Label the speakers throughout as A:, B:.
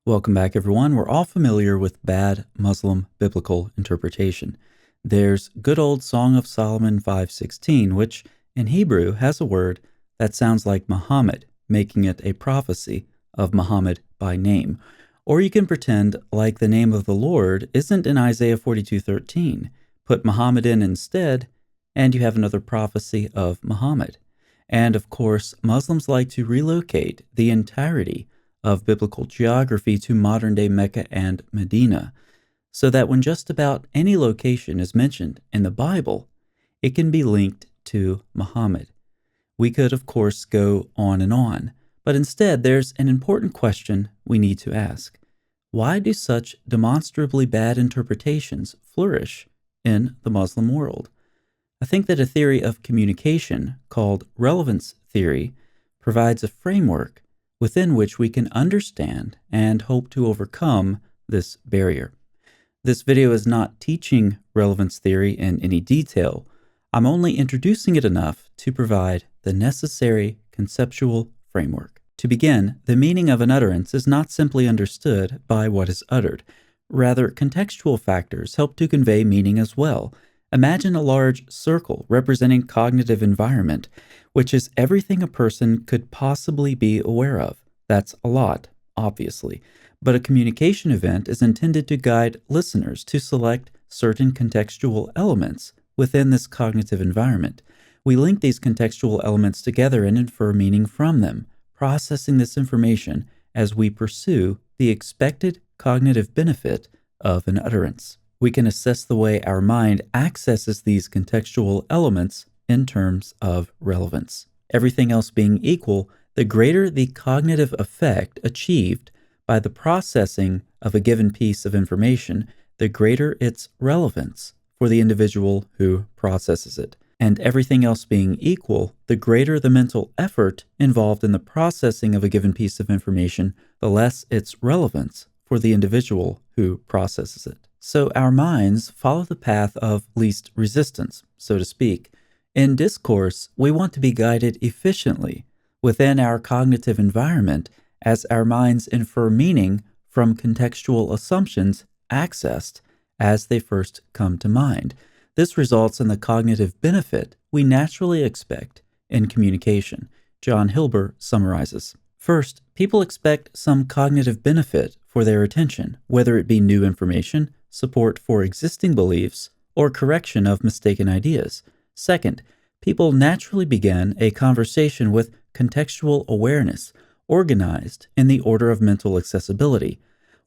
A: Welcome back, everyone. We're all familiar with bad Muslim biblical interpretation. There's good old Song of Solomon 5:16, which in Hebrew has a word that sounds like Muhammad, making it a prophecy of Muhammad by name. Or you can pretend like the name of the Lord isn't in Isaiah 42:13. Put Muhammad in instead, and you have another prophecy of Muhammad. And of course, Muslims like to relocate the entirety of biblical geography to modern-day Mecca and Medina, so that when just about any location is mentioned in the Bible, it can be linked to Muhammad. We could, of course, go on, but instead there's an important question we need to ask. Why do such demonstrably bad interpretations flourish in the Muslim world? I think that a theory of communication called relevance theory provides a framework within which we can understand and hope to overcome this barrier. This video is not teaching relevance theory in any detail. I'm only introducing it enough to provide the necessary conceptual framework. To begin, the meaning of an utterance is not simply understood by what is uttered. Rather, contextual factors help to convey meaning as well. Imagine a large circle representing cognitive environment, which is everything a person could possibly be aware of. That's a lot, obviously, but a communication event is intended to guide listeners to select certain contextual elements within this cognitive environment. We link these contextual elements together and infer meaning from them, processing this information as we pursue the expected cognitive benefit of an utterance. We can assess the way our mind accesses these contextual elements in terms of relevance. Everything else being equal, the greater the cognitive effect achieved by the processing of a given piece of information, the greater its relevance for the individual who processes it. And everything else being equal, the greater the mental effort involved in the processing of a given piece of information, the less its relevance for the individual who processes it. So our minds follow the path of least resistance, so to speak. In discourse, we want to be guided efficiently within our cognitive environment as our minds infer meaning from contextual assumptions accessed as they first come to mind. This results in the cognitive benefit we naturally expect in communication. John Hilber summarizes. First, people expect some cognitive benefit for their attention, whether it be new information, support for existing beliefs, or correction of mistaken ideas. Second, people naturally begin a conversation with contextual awareness, organized in the order of mental accessibility.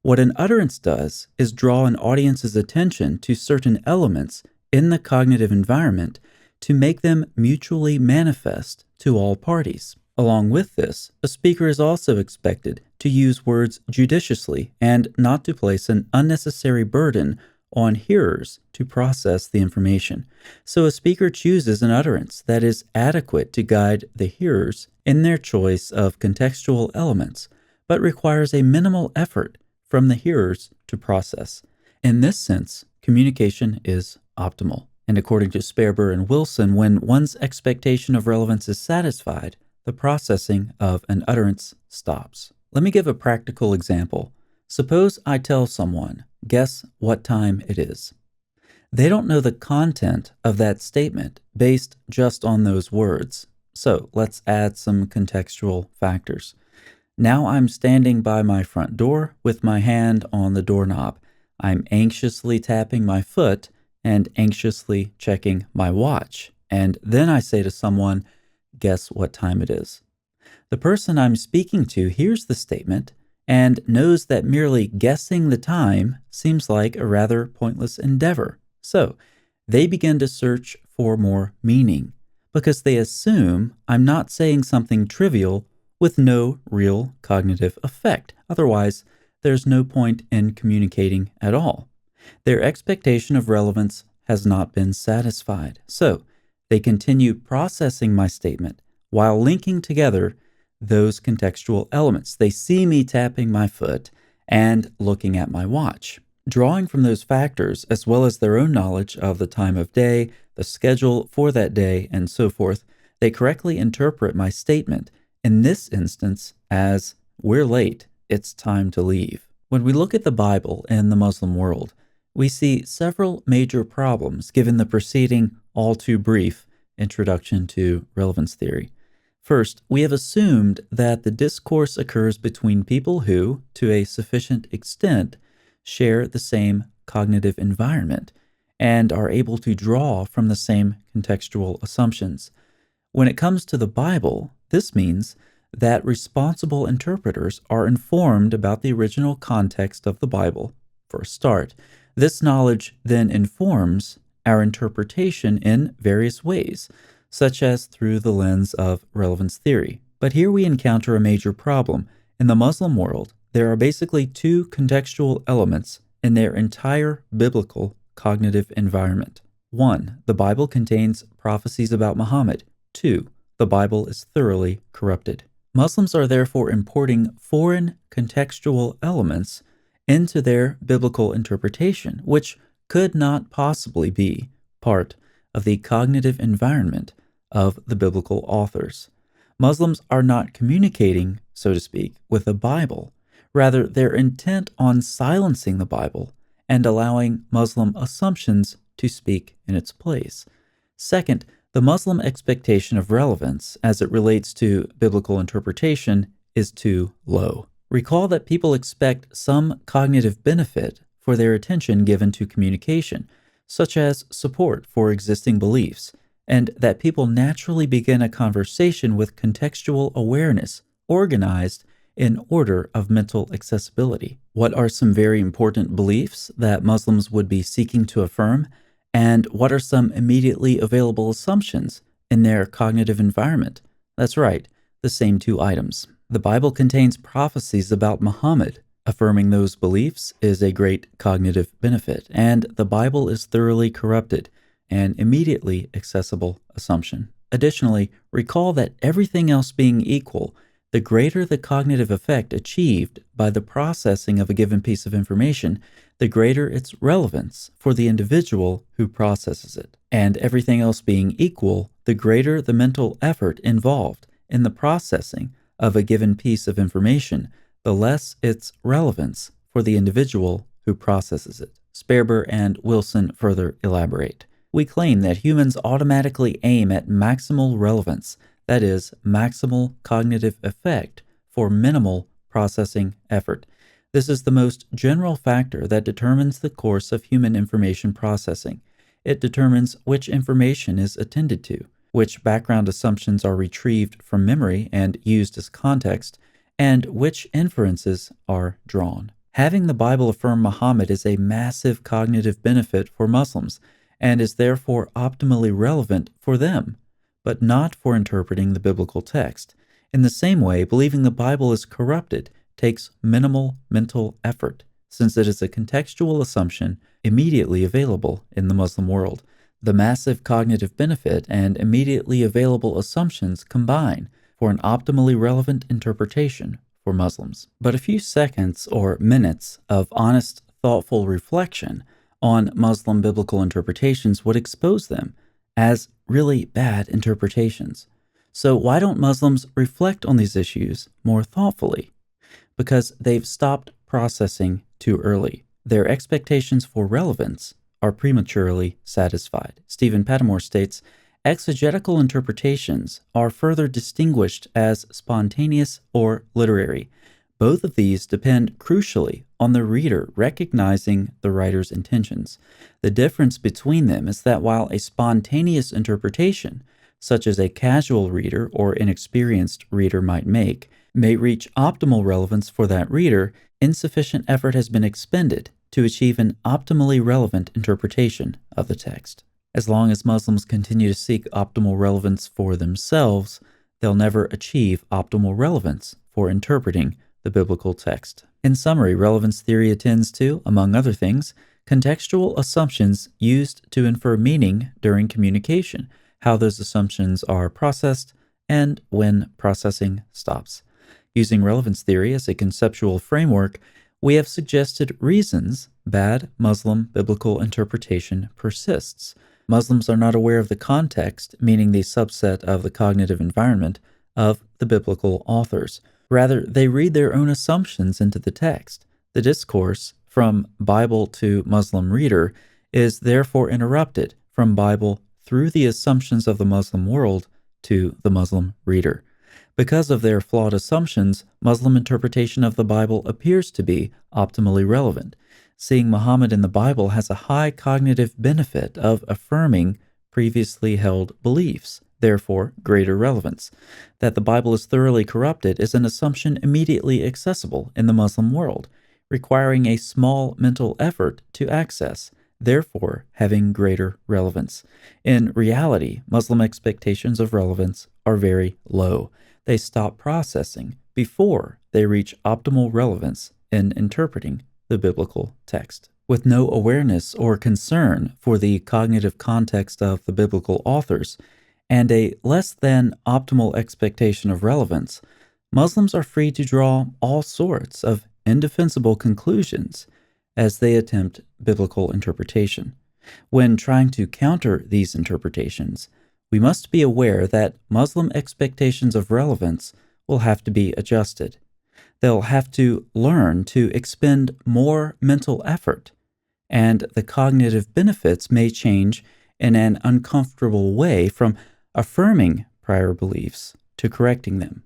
A: What an utterance does is draw an audience's attention to certain elements in the cognitive environment to make them mutually manifest to all parties. Along with this, a speaker is also expected to use words judiciously and not to place an unnecessary burden on hearers to process the information. So a speaker chooses an utterance that is adequate to guide the hearers in their choice of contextual elements, but requires a minimal effort from the hearers to process. In this sense, communication is optimal. And according to Sperber and Wilson, when one's expectation of relevance is satisfied, the processing of an utterance stops. Let me give a practical example. Suppose I tell someone, guess what time it is. They don't know the content of that statement based just on those words. So let's add some contextual factors. Now I'm standing by my front door with my hand on the doorknob. I'm anxiously tapping my foot and anxiously checking my watch. And then I say to someone, guess what time it is. The person I'm speaking to hears the statement and knows that merely guessing the time seems like a rather pointless endeavor. So they begin to search for more meaning because they assume I'm not saying something trivial with no real cognitive effect. Otherwise, there's no point in communicating at all. Their expectation of relevance has not been satisfied. So they continue processing my statement while linking together those contextual elements. They see me tapping my foot and looking at my watch. Drawing from those factors, as well as their own knowledge of the time of day, the schedule for that day, and so forth, they correctly interpret my statement, in this instance, as we're late. it's time to leave. When we look at the Bible and the Muslim world, we see several major problems given the preceding, all too brief, introduction to relevance theory. First, we have assumed that the discourse occurs between people who, to a sufficient extent, share the same cognitive environment and are able to draw from the same contextual assumptions. When it comes to the Bible, this means that responsible interpreters are informed about the original context of the Bible, for a start. This knowledge then informs our interpretation in various ways, such as through the lens of relevance theory. But here we encounter a major problem. In the Muslim world, there are basically two contextual elements in their entire biblical cognitive environment. 1. The Bible contains prophecies about Muhammad. 2. The Bible is thoroughly corrupted. Muslims are therefore importing foreign contextual elements into their biblical interpretation, which could not possibly be part of the cognitive environment of the biblical authors. Muslims are not communicating, so to speak, with the Bible. Rather, they're intent on silencing the Bible and allowing Muslim assumptions to speak in its place. Second, the Muslim expectation of relevance as it relates to biblical interpretation is too low. Recall that people expect some cognitive benefit for their attention given to communication, such as support for existing beliefs, and that people naturally begin a conversation with contextual awareness organized in order of mental accessibility. What are some very important beliefs that Muslims would be seeking to affirm? And what are some immediately available assumptions in their cognitive environment? That's right, the same two items. The Bible contains prophecies about Muhammad. Affirming those beliefs is a great cognitive benefit, and the Bible is thoroughly corrupted, an immediately accessible assumption. Additionally, recall that everything else being equal, the greater the cognitive effect achieved by the processing of a given piece of information, the greater its relevance for the individual who processes it. And everything else being equal, the greater the mental effort involved in the processing of a given piece of information, the less its relevance for the individual who processes it. Sperber and Wilson further elaborate. We claim that humans automatically aim at maximal relevance, that is, maximal cognitive effect for minimal processing effort. This is the most general factor that determines the course of human information processing. It determines which information is attended to, which background assumptions are retrieved from memory and used as context, and which inferences are drawn. Having the Bible affirm Muhammad is a massive cognitive benefit for Muslims and is therefore optimally relevant for them, but not for interpreting the biblical text. In the same way, believing the Bible is corrupted takes minimal mental effort, since it is a contextual assumption immediately available in the Muslim world. The massive cognitive benefit and immediately available assumptions combine for an optimally relevant interpretation for Muslims. But a few seconds or minutes of honest, thoughtful reflection on Muslim biblical interpretations would expose them as really bad interpretations. So why don't Muslims reflect on these issues more thoughtfully? Because they've stopped processing too early. Their expectations for relevance are prematurely satisfied. Stephen Pattimore states, exegetical interpretations are further distinguished as spontaneous or literary. Both of these depend crucially on the reader recognizing the writer's intentions. The difference between them is that while a spontaneous interpretation, such as a casual reader or inexperienced reader might make, may reach optimal relevance for that reader, insufficient effort has been expended to achieve an optimally relevant interpretation of the text. As long as Muslims continue to seek optimal relevance for themselves, they'll never achieve optimal relevance for interpreting the biblical text. In summary, relevance theory attends to, among other things, contextual assumptions used to infer meaning during communication, how those assumptions are processed, and when processing stops. Using relevance theory as a conceptual framework, we have suggested reasons bad Muslim biblical interpretation persists. Muslims are not aware of the context, meaning the subset of the cognitive environment, of the biblical authors. Rather, they read their own assumptions into the text. The discourse from Bible to Muslim reader is therefore interrupted from Bible through the assumptions of the Muslim world to the Muslim reader. Because of their flawed assumptions, Muslim interpretation of the Bible appears to be optimally relevant. Seeing Muhammad in the Bible has a high cognitive benefit of affirming previously held beliefs, therefore greater relevance. That the Bible is thoroughly corrupted is an assumption immediately accessible in the Muslim world, requiring a small mental effort to access, therefore having greater relevance. In reality, Muslim expectations of relevance are very low. They stop processing before they reach optimal relevance in interpreting the biblical text. With no awareness or concern for the cognitive context of the biblical authors, and a less than optimal expectation of relevance, Muslims are free to draw all sorts of indefensible conclusions as they attempt biblical interpretation. When trying to counter these interpretations, we must be aware that Muslim expectations of relevance will have to be adjusted. They'll have to learn to expend more mental effort, and the cognitive benefits may change in an uncomfortable way from affirming prior beliefs to correcting them.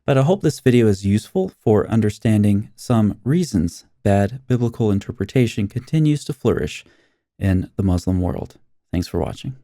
A: But I hope this video is useful for understanding some reasons bad biblical interpretation continues to flourish in the Muslim world. Thanks for watching.